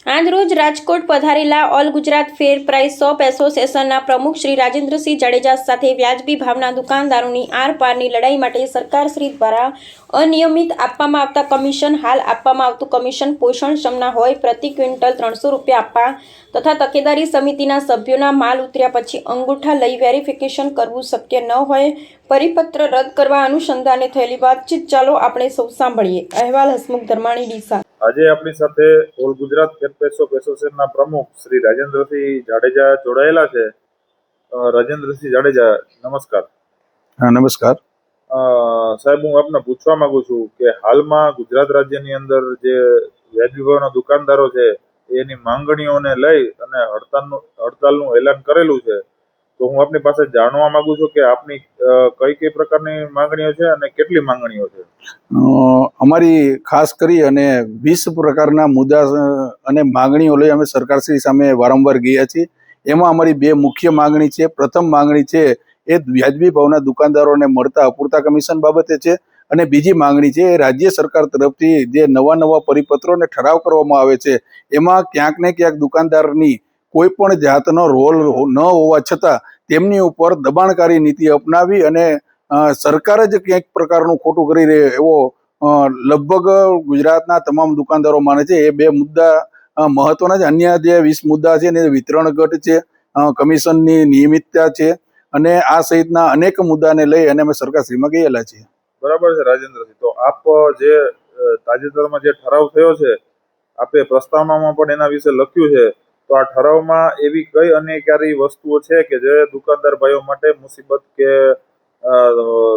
આજરોજ રાજકોટ પધારેલા all Gujarat fair price shop એસોસિએશનના પ્રમુખ શ્રી રાજેન્દ્રસિંહ જાડેજા સાથે વ્યાજબી ભાવના દુકાનદારોની આરપારની લડાઈ માટે સરકારશ્રી દ્વારા અનિયમિત આપવામાં આવતા કમિશન, હાલ આપવામાં આવતું કમિશન પોષણક્ષમના હોય પ્રતિ ક્વિન્ટલ 300 રૂપિયા આપવા તથા તકેદારી સમિતિના સભ્યોના માલ ઉતર્યા પછી અંગૂઠા લઈ વેરિફિકેશન કરવું શક્ય ન હોય પરિપત્ર રદ કરવા અનુસંધાને થયેલી વાતચીત ચાલો આપણે સૌ સાંભળીએ. અહેવાલ હસમુખ ધર્માણી ડીસા. આજે આપણી સાથે all Gujarat fair price shop એસોસિએશનના પ્રમુખ શ્રી રાજેન્દ્રસિંહ જાડેજા જોડાયેલા છે. રાજેન્દ્રસિંહ જાડેજા, નમસ્કાર. હા, નમસ્કાર સાહેબ, હું આપને પૂછવા માંગુ છું કે હાલમાં ગુજરાત રાજ્યની અંદર જે વ્યાજબી ભાવના દુકાનદારો છે એની માંગણીઓને લઈ અને હડતાલનું એલાન કરેલું છે, તો હું આપની પાસે જાણવા માંગુ છું કે આપની કઈ કઈ પ્રકારની માંગણીઓ છે અને કેટલી માંગણીઓ છે. અમારી ખાસ કરી અને 20 પ્રકારના મુદ્દા અને માંગણીઓ લઈ અમે સરકારશ્રી સામે વારંવાર ગયા છીએ. એમાં અમારી બે મુખ્ય માંગણી છે. પ્રથમ માંગણી છે એ વ્યાજબી ભાવના દુકાનદારોને મળતા અપૂરતા કમિશન બાબતે છે, અને બીજી માંગણી છે એ રાજ્ય સરકાર તરફથી જે નવા પરિપત્રો અને ઠરાવ કરવામાં આવે છે એમાં ક્યાંક ને ક્યાંક દુકાનદારની કોઈ પણ જાતનો રોલ ન હોવા છતાં તેમની ઉપર દબાણકારી નીતિ અપનાવી અને સરકાર જ ક્યાંક પ્રકારનું ખોટું કરી રહી એવો લગભગ ગુજરાતના તમામ દુકાનદારો માને છે. એ બે મુદ્દા મહત્વના છે. અન્ય જે 20 મુદ્દા છે ને વિતરણ ઘટ છે, કમિશનની નિયમિતતા છે અને આ સહિતના અનેક મુદ્દાને લઈ અને અમે સરકારશ્રીમાં ગયેલા છીએ. બરાબર છે રાજેન્દ્રસિંહ. તો આપ જે તાજેતરમાં જે ઠરાવ થયો છે, આપે પ્રસ્તાવનામાં પણ એના વિશે લખ્યું છે, તો આ ઠરાવમાં એવી કઈ અનેકારી વસ્તુઓ છે કે જે દુકાનદાર ભાઈઓ માટે મુસીબત કે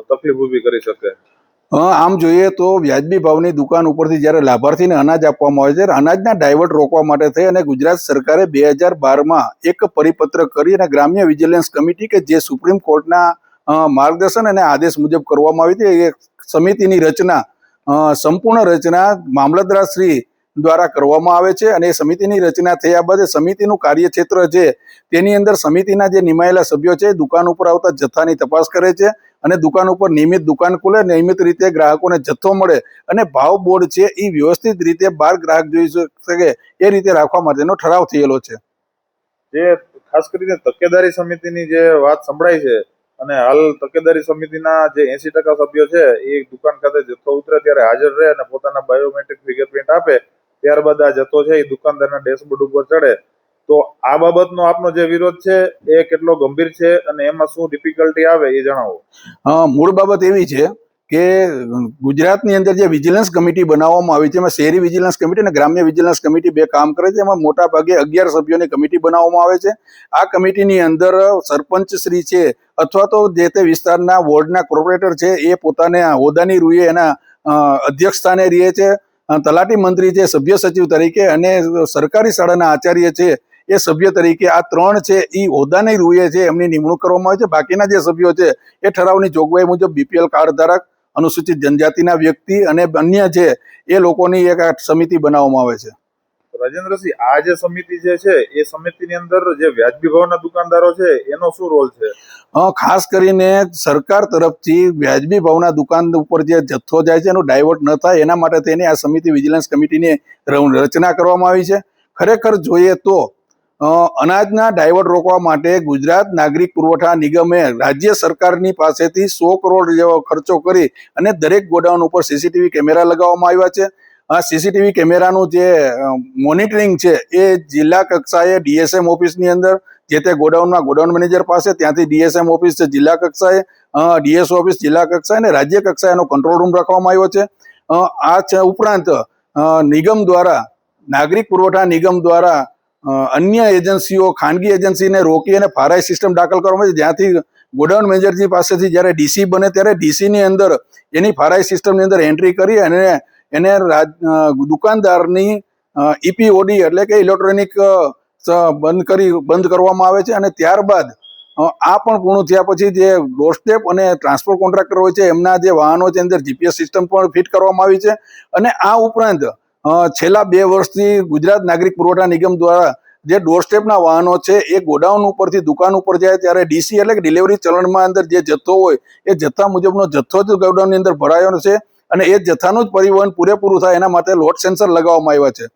તકલીફ ઊભી કરી શકે? આમ જોઈએ તો વ્યાજબી ભાવની દુકાન ઉપરથી જ્યારે લાભાર્થીને અનાજ આપવામાં આવે છે, અનાજના ડાયવર્ટ રોકવા માટે થઈ અને ગુજરાત સરકારે 2012માં એક પરિપત્ર કરી અને ગ્રામ્ય વિજિલન્સ કમિટી કે જે સુપ્રીમ કોર્ટના માર્ગદર્શન અને આદેશ મુજબ કરવામાં આવી હતી, એ સમિતિની રચના સંપૂર્ણ રચના મામલતદાર શ્રી દ્વારા કરવામાં આવે છે. અને એ સમિતિની રચના થયા બાદ સમિતિનું કાર્યક્ષેત્ર છે તેની અંદર સમિતિના જે નિમાયેલા સભ્યો છે દુકાન ઉપર આવતા જથ્થાની તપાસ કરે છે અને દુકાન ઉપર નિયમિત દુકાન ખુલે, નિયમિત રીતે ગ્રાહકોને જથ્થો મળે અને ભાવ બોર્ડ છે એ વ્યવસ્થિત રીતે બહાર ગ્રાહક જોઈ શકે એ રીતે રાખવા માટેનો ઠરાવ થયેલો છે. જે ખાસ કરીને તકેદારી સમિતિની જે વાત સંભળાય છે, અને હાલ તકેદારી સમિતિના જે 80% સભ્યો છે એ દુકાન ખાતે જથ્થો ઉતરે ત્યારે હાજર રહે અને પોતાના બાયોમેટ્રિક ફિંગરપ્રિન્ટ આપે, ત્યારબાદ આ જથ્થો છે એ દુકાનદારના ડેશબોર્ડ ઉપર ચડે. તો આ બાબતનો આપનો જે વિરોધ છે એ કેટલો ગંભીર છે અને એમાં શું ડિફિકલ્ટી આવે એ જણાવો. મૂળ બાબત એવી છે કે ગુજરાતની અંદર જે વિજિલન્સ કમિટી બનાવવામાં આવી છે એમાં શહેરી વિજિલન્સ કમિટી અને ગ્રામ્ય વિજિલન્સ કમિટી બે કામ કરે છે. એમાં મોટા ભાગે 11 સભ્યોની કમિટી બનાવવામાં આવે છે. આ કમિટીની અંદર સરપંચ શ્રી છે અથવા તો જે તે વિસ્તારના વોર્ડના કોર્પોરેટર છે એ પોતાને હોદ્દાની રૂએ એના અધ્યક્ષ સ્થાને રહે છે. તલાટી મંત્રી છે સભ્ય સચિવ તરીકે, અને સરકારી શાળાના આચાર્ય છે એ સભ્ય તરીકે. આ ત્રણ છે એ હોદ્દાની રૂએ છે એમની નિમણૂક કરવામાં આવે છે. બાકીના જે સભ્યો છે એ ઠરાવની જોગવાઈ મુજબ BPL કાર્ડ ધારક, અનુસૂચિત જનજાતિના વ્યક્તિ અને અન્ય છે એ લોકોની એક સમિતિ બનાવવામાં આવે છે. રાજેન્દ્રસિંહ, આ જે સમિતિ જે છે એ સમિતિની અંદર જે વ્યાજબી ભાવના દુકાનદારો છે એનો શું રોલ છે? ખાસ કરીને સરકાર તરફથી વ્યાજબી ભાવના દુકાન ઉપર જે જથ્થો જાય છે એનું ડાયવર્ટ ન થાય એના માટે તેની આ સમિતિ વિજિલન્સ કમિટીની રચના કરવામાં આવી છે. ખરેખર જોઈએ તો અનાજના ડાયવર્ટ રોકવા માટે ગુજરાત નાગરિક પુરવઠા નિગમે રાજ્ય સરકારની પાસેથી 100 કરોડ જેવો ખર્ચો કરી અને દરેક ગોડાઉન ઉપર CCTV કેમેરા લગાવવામાં આવ્યા છે. આ CCTV કેમેરાનું જે મોનિટરિંગ છે એ જિલ્લા કક્ષાએ DSM ઓફિસની અંદર જે તે ગોડાઉનમાં ગોડાઉન મેનેજર પાસે, ત્યાંથી DSM ઓફિસ છે જિલ્લા કક્ષાએ, DSO ઓફિસ જિલ્લા કક્ષાએ અને રાજ્ય કક્ષાએ એનો કંટ્રોલ રૂમ રાખવામાં આવ્યો છે. આ ઉપરાંત નિગમ દ્વારા, નાગરિક પુરવઠા નિગમ દ્વારા અન્ય એજન્સીઓ, ખાનગી એજન્સીને રોકી અને ફારાઈ સિસ્ટમ દાખલ કરવામાં આવે છે. જ્યાંથી ગોડાઉન મેનેજરની પાસેથી જ્યારે DC બને ત્યારે DCની અંદર એની ફારાઈ સિસ્ટમની અંદર એન્ટ્રી કરી અને એને દુકાનદારની EPOD એટલે કે ઇલેક્ટ્રોનિક બંધ કરવામાં આવે છે. અને ત્યારબાદ આ પણ પૂર્ણ થયા પછી જે ડોરસ્ટેપ અને ટ્રાન્સપોર્ટ કોન્ટ્રાક્ટર હોય છે એમના જે વાહનો છે અંદર GPS સિસ્ટમ પણ ફિટ કરવામાં આવી છે. અને આ ઉપરાંત છેલ્લા 2 વર્ષથી ગુજરાત નાગરિક પુરવઠા નિગમ દ્વારા જે ડોરસ્ટેપના વાહનો છે એ ગોડાઉન ઉપરથી દુકાન ઉપર જાય ત્યારે DC એટલે કે ડિલિવરી ચલણમાં અંદર જે જથ્થો હોય એ જથ્થા મુજબનો જથ્થો જ ગોડાઉનની અંદર ભરાયો છે અને એ જથ્થાનું જ પરિવહન પૂરેપૂરું થાય એના માટે લોડ સેન્સર લગાવવામાં આવ્યા છે.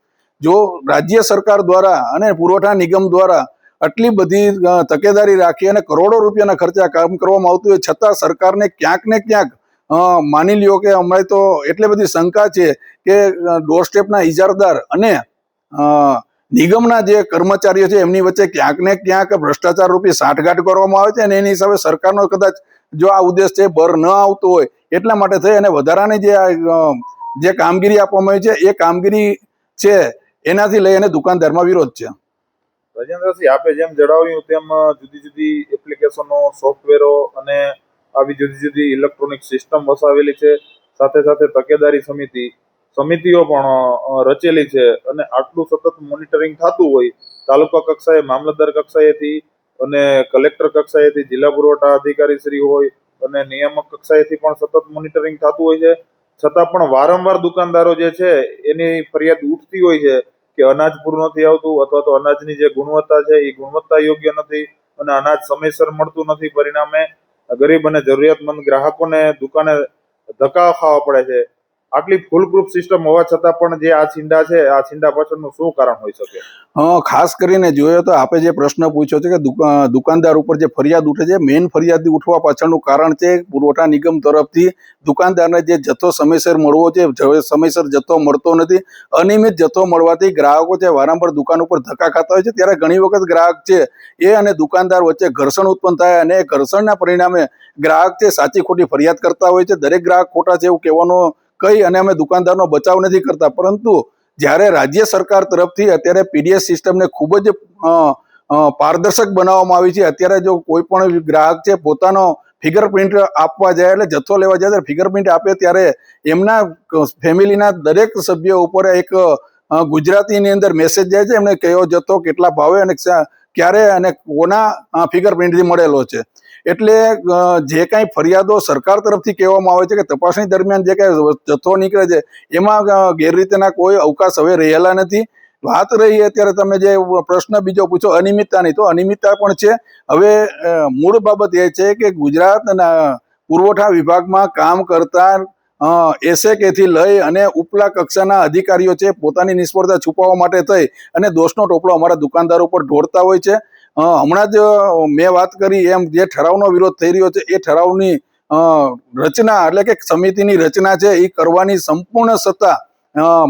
જો રાજ્ય સરકાર દ્વારા અને પુરવઠા નિગમ દ્વારા આટલી બધી તકેદારી રાખી અને કરોડો રૂપિયાના ખર્ચા કામ કરવામાં આવતું હોય છતાં સરકારને ક્યાંક ને ક્યાંક માની લ્યો કે અમારે તો એટલી બધી શંકા છે કે ડોર સ્ટેપના ઇજારદાર અને નિગમના જે કર્મચારીઓ છે એમની વચ્ચે ક્યાંક ને ક્યાંક ભ્રષ્ટાચાર રૂપી સાંઠગાંઠ કરવામાં આવે છે અને એની હિસાબે સરકારનો કદાચ જો આ ઉદ્દેશ છે બર ન આવતો હોય એટલા માટે થઈ અને વધારાની જે કામગીરી આપવામાં આવી છે એ કામગીરી છે એનાથી લઈ અને દુકાનદારમાં વિરોધ છે. રાજેન્દ્રસિંહ, આપે જેમ જણાવ્યું તેમ જુદી જુદી એપ્લિકેશનો, સોફ્ટવેરો અને આવી જુદી જુદી ઇલેક્ટ્રોનિક સિસ્ટમ વસાવેલી છે. સાથે સાથે તકેદારી સમિતિઓ પણ રચેલી છે અને આટલું સતત મોનિટરિંગ થતું હોય તાલુકા કક્ષાએ, મામલતદાર કક્ષાએથી અને કલેક્ટર કક્ષાએથી, જિલ્લા પુરવઠા અધિકારી શ્રી હોય અને નિયામક કક્ષાએથી પણ સતત મોનિટરિંગ થતું હોય છે, છતાં પણ વારંવાર દુકાનદારો જે છે એની ફરિયાદ ઉઠતી હોય છે કે અનાજ પૂરું નથી આવતું અથવા તો અનાજની જે ગુણવત્તા છે એ ગુણવત્તા યોગ્ય નથી અને અનાજ સમયસર મળતું નથી. પરિણામે ગરીબ અને જરૂરિયાતમંદ ગ્રાહકોને દુકાને ધક્કા ખાવા પડે છે. આટલી ફૂલપ્રૂફ સિસ્ટમ હોવા છતાં પણ જે આ છીંડા છે, આ છીંડા પાછળનું શું કારણ હોઈ શકે? ખાસ કરીને જોઈએ તો આપે જે પ્રશ્ન પૂછ્યો છે કે દુકાનદાર ઉપર જે ફરિયાદ ઉઠે છે, મેઇન ફરિયાદ ઉઠવા પાછળનું કારણ છે પુરવઠા નિગમ તરફથી દુકાનદારને જે જથ્થો સમયસર મળવો છે, સમયસર જથ્થો મળતો નથી. અનિયમિત જથ્થો મળવાથી ગ્રાહકો છે વારંવાર દુકાન ઉપર ધક્કા ખાતા હોય છે. ત્યારે ઘણી વખત ગ્રાહક છે એ અને દુકાનદાર વચ્ચે ઘર્ષણ ઉત્પન્ન થાય અને ઘર્ષણના પરિણામે ગ્રાહક છે સાચી ખોટી ફરિયાદ કરતા હોય છે. દરેક ગ્રાહક ખોટા છે એવું કહેવાનું કહી અને અમે દુકાનદારનો બચાવ નથી કરતા, પરંતુ જ્યારે રાજ્ય સરકાર તરફથી અત્યારે પીડીએસ સિસ્ટમને ખૂબ જ પારદર્શક બનાવવામાં આવી છે. અત્યારે જો કોઈ પણ ગ્રાહક છે પોતાનો ફિંગરપ્રિન્ટ આપવા જાય એટલે જથ્થો લેવા જાય ત્યારે ફિંગરપ્રિન્ટ આપે ત્યારે એમના ફેમિલીના દરેક સભ્યો ઉપર એક ગુજરાતીની અંદર મેસેજ જાય છે એમને કયો જથ્થો કેટલા ભાવે અને ક્યારે અને કોના ફિંગરપ્રિન્ટથી મળેલો છે. એટલે જે કાંઈ ફરિયાદો સરકાર તરફથી કહેવામાં આવે છે કે તપાસણી દરમિયાન જે કાંઈ જથ્થો નીકળે છે એમાં ગેરરીતિના કોઈ અવકાશ હવે રહેલા નથી. વાત રહી અત્યારે તમે જે પ્રશ્ન બીજો પૂછો અનિયમિતતાની, તો અનિયમિતતા પણ છે. હવે મૂળ બાબત એ છે કે ગુજરાતના પુરવઠા વિભાગમાં કામ કરતા એસેકેથી લઈ અને ઉપલા કક્ષાના અધિકારીઓ છે પોતાની નિષ્ફળતા છુપાવવા માટે થઈ અને દોષનો ટોપલો અમારા દુકાનદારો પર ઢોળતા હોય છે. હમણાં જ મેં વાત કરી એમ જે ઠરાવનો વિરોધ થઈ રહ્યો છે એ ઠરાવની રચના એટલે કે સમિતિની રચના છે એ કરવાની સંપૂર્ણ સત્તા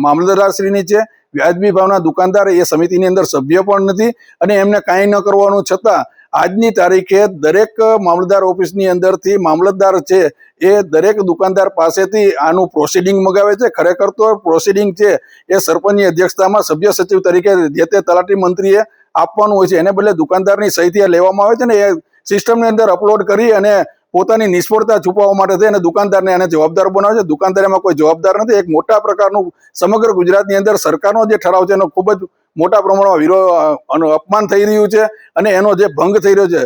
મામલતદારશ્રીની છે. વ્યાજબી ભાવના દુકાનદાર એ સમિતિની અંદર સભ્ય પણ નથી અને એમને કાંઈ ન કરવાનું છતાં આજની તારીખે દરેક મામલતદાર ઓફિસની અંદરથી મામલતદાર છે એ દરેક દુકાનદાર પાસેથી આનું પ્રોસિડિંગ મગાવે છે. ખરેખર તો પ્રોસિડિંગ છે એ સરપંચની અધ્યક્ષતામાં સભ્ય સચિવ તરીકે જે તે તલાટી મંત્રીએ આપવાનું હોય છે, એને બદલે દુકાનદારની સહીથી લેવામાં આવે છે ને એ સિસ્ટમની અંદર અપલોડ કરી અને પોતાની નિષ્ફળતા છુપાવવા માટે થઈ અને દુકાનદારને એને જવાબદાર બનાવે છે. દુકાનદાર એમાં કોઈ જવાબદાર નથી. એક મોટા પ્રકારનું સમગ્ર ગુજરાતની અંદર સરકારનો જે ઠરાવ છે એનો ખૂબ જ મોટા પ્રમાણમાં અપમાન થઈ રહ્યું છે અને એનો જે ભંગ થઈ રહ્યો છે.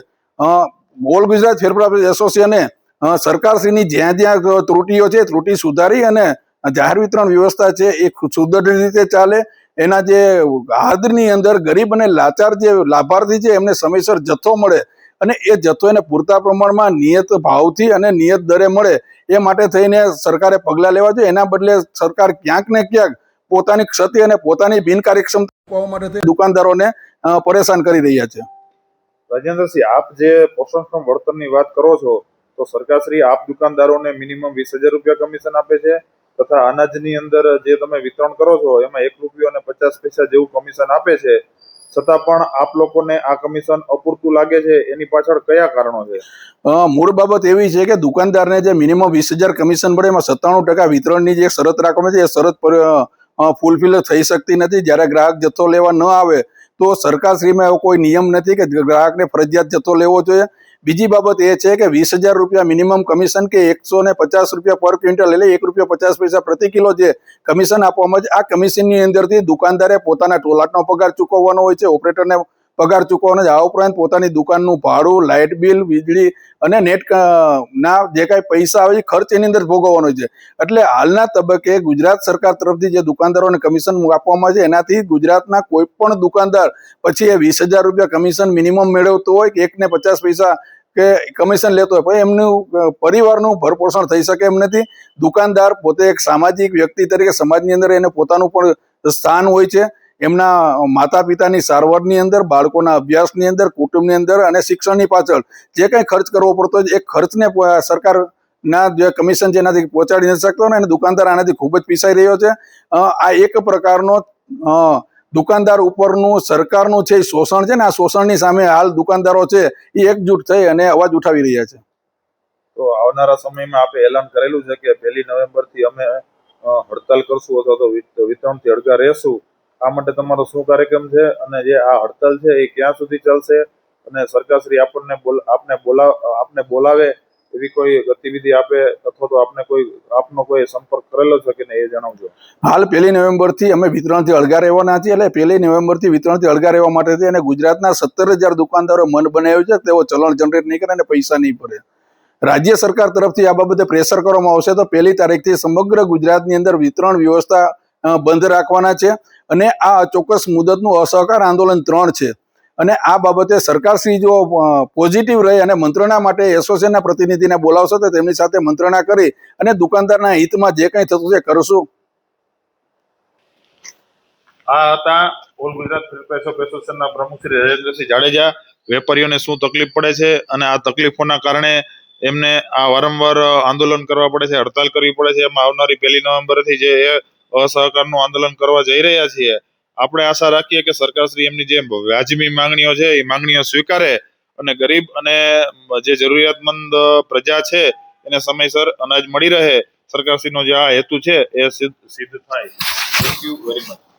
ઓલ ગુજરાત ફેર પ્રાઇસ એસોસિએશને સરકારશ્રીની જ્યાં જ્યાં ત્રુટીઓ છે ત્રુટી સુધારી અને જાહેર વિતરણ વ્યવસ્થા છે એ સુદૃઢ રીતે ચાલે, એના જે હાદની અંદર ગરીબ અને લાચાર જે લાભાર્થી છે એમને સમયસર જથ્થો મળે અને એ જથ્થો એને પૂરતા પ્રમાણમાં નિયત ભાવથી અને નિયત દરે મળે એ માટે થઈને સરકારે પગલાં લેવા જોઈએ. એના બદલે સરકાર ક્યાંક ને ક્યાંક પોતાની ક્ષતિ અને પોતાની બિનકાર્યક્ષમતા માટે દુકાનદારોને પરેશાન કરી રહ્યા છે. રાજેન્દ્રસિંહ, આપ જે પોષણક્ષમ વળતરની વાત કરો છો તો સરકારશ્રી આપ દુકાનદારોને મિનિમમ 20,000 રૂપિયા કમિશન આપે છે તથા અનાજની અંદર જે તમે વિતરણ કરો છો એમાં ₹1.50 જેવું કમિશન આપે છે, છતાં પણ આપ લોકોને આ કમિશન અપૂરતું લાગે છે. એની પાછળ કયા કારણો છે? મૂળ બાબત એવી છે કે દુકાનદારને જે મિનિમમ 20,000 કમિશન મળે એમાં 97% વિતરણની જે શરત રાખવામાં છે એ શરત ફૂલફિલ થઈ શકતી નથી. જ્યારે ગ્રાહક જથ્થો લેવા ન આવે તો સરકારશ્રીમાં એવો કોઈ નિયમ નથી કે ગ્રાહકને ફરજિયાત જથ્થો લેવો જોઈએ. બીજી બાબત એ છે કે 20,000 રૂપિયા મિનિમમ કમિશન કે 150 રૂપિયા પર ક્વિન્ટલ એટલે ₹1.50 પ્રતિ કિલો જે કમિશન આપવામાં છે આ કમિશનની અંદરથી દુકાનદારે પોતાના ટોલાટનો પગાર ચૂકવવાનો હોય છે, ઓપરેટરને પગાર ચૂકવવાનો છે. આ ઉપરાંત પોતાની દુકાનનું ભાડું, લાઇટ બિલ, વીજળી અને નેટ ના જે કાંઈ પૈસા આવે છે ખર્ચ એની અંદર ભોગવવાનો છે. એટલે હાલના તબક્કે ગુજરાત સરકાર તરફથી જે દુકાનદારોને કમિશન આપવામાં છે એનાથી ગુજરાતના કોઈ પણ દુકાનદાર પછી એ 20,000 રૂપિયા કમિશન મિનિમમ મેળવતો હોય કે 1.50 કે કમિશન લેતો હોય પણ એમનું પરિવારનું ભરપોષણ થઈ શકે એમ નથી. દુકાનદાર પોતે એક સામાજિક વ્યક્તિ તરીકે સમાજની અંદર એને પોતાનું પણ સ્થાન હોય છે. એમના માતા પિતાની સારવારની અંદર, બાળકોના અભ્યાસની અંદર, કુટુંબની અંદર અને શિક્ષણની પાછળ જે કંઈ ખર્ચ કરવો પડતો હોય એ ખર્ચને સરકારના જે કમિશન છે એનાથી પહોંચાડી નથી શકતો અને દુકાનદાર આનાથી ખૂબ જ પીસાઈ રહ્યો છે. આ એક પ્રકારનો દુકાનદાર ઉપરનું સરકારનું છે એ શોષણ છે ને, આ શોષણની સામે હાલ દુકાનદારો છે એ એકજૂટ થઈ અને અવાજ ઉઠાવી રહ્યા છે. તો આવનારા સમયમાં આપણે એલાન કરેલું છે કે 1 નવેમ્બરથી અમે હડતાલ કરશું અથવા તો વિતરણથી અળગા રહેશું. આ માટે તમારો શું કાર્યક્રમ છે અને જે આ હડતાલ છે એ ક્યાં સુધી ચાલશે અને સરકારશ્રી આપને બોલાવે એવી કોઈ ગતિવિધિ આપે અથવા તો આપનો કોઈ સંપર્ક કરેલો છે કે નહીં એ જણાવજો. હાલ 1 નવેમ્બરથી અમે વિતરણથી અળગા રહેવાના છીએ. એટલે 1 નવેમ્બરથી વિતરણથી અળગા રહેવા માટેથી અને ગુજરાતના 17,000 દુકાનદારો મન બનાવ્યું છે તેઓ ચલણ જનરેટ નહીં કરે અને પૈસા નહીં ભરે. રાજ્ય સરકાર તરફથી આ બાબતે પ્રેશર કરવામાં આવશે તો 1 તારીખથી સમગ્ર ગુજરાતની અંદર વિતરણ વ્યવસ્થા બંધ રાખવાના છે અને આ અચોક્કસ મુદતનું અસહકાર આંદોલન 3 છે. અને આ બાબતે સરકારશ્રી જો પોઝિટિવ રહે અને મંત્રણા માટે એસોસિએશનના પ્રતિનિધિને બોલાવશે તો તેમની સાથે મંત્રણા કરી અને દુકાનદારના હિતમાં જે કંઈ થતું છે કરશું. આ હતા all Gujarat fair price of એસોસિએશનના પ્રમુખ શ્રી રાજેન્દ્રસિંહ જાડેજા. વેપારીઓને શું તકલીફ પડે છે અને આ તકલીફોના કારણે એમને આ વારંવાર આંદોલન કરવા પડે છે, હડતાલ કરવી પડે છે. એમાં આવનારી 1 નવેમ્બરથી જે અસહકારનું આંદોલન કરવા જઈ રહ્યા છીએ, આપણે આશા રાખીએ કે સરકારશ્રી એમની જે વ્યાજબી માંગણીઓ છે એ માંગણીઓ સ્વીકારે અને ગરીબ અને જે જરૂરિયાતમંદ પ્રજા છે એને સમયસર અનાજ મળી રહે. સરકારશ્રીનો જે આ હેતુ છે એ સિદ્ધ થાય. Thank you very much.